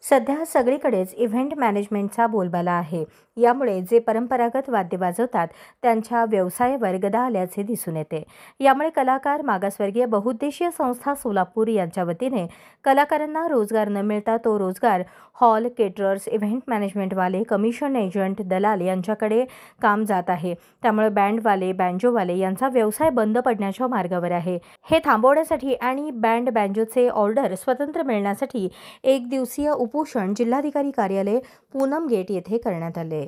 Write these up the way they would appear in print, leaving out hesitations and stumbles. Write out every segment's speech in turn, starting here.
सध्या सगळीकडेच इव्हेंट मॅनेजमेंटचा बोलबाला आहे। यामुळे जे परंपरागत वाद्य वाजवतात त्यांच्या व्यवसायावर गदा आल्याचे दिसून येते। यामुळे कलाकार मागासवर्गीय बहुउद्देशीय संस्था सोलापूर यांच्या वतीने कलाकारांना रोजगार न मिळता तो रोजगार हॉल, केटरर्स, इव्हेंट मॅनेजमेंटवाले, कमिशन एजंट, दलाल यांच्याकडे काम जात आहे। त्यामुळे बँडवाले, बँजोवाले यांचा व्यवसाय बंद पडण्याच्या मार्गावर आहे। हे थांबवण्यासाठी आणि बँड बँजोचे ऑर्डर स्वतंत्र मिळण्यासाठी एक दिवसीय उपोषण जिल्हाधिकारी कार्यालय पूनम गेट येथे करण्यात आले।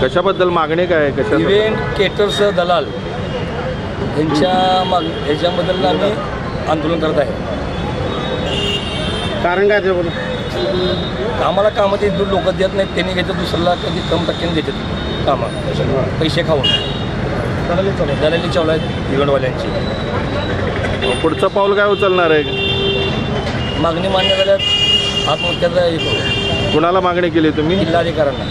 कशाबद्दल मागणी काय आहे? इव्हेंट केटर्स दलाल ह्याच्याबद्दल आम्ही आंदोलन करत आहे। कारण काय ते? आम्हाला कामाचे लोक देत नाहीत, त्यांनी घेतात दुसऱ्याला कधी कम टक्क्याने देतात कामं, पैसे खाऊन दलाली चालू आहेत इव्हेंटवाल्यांची। पुढचं पाऊल काय उचलणार आहे? मागणी मान्य झाल्यात आत्महत्याचा हे करू। कुणाला मागणी केली तुम्ही? जिल्हाधिकाऱ्यांना।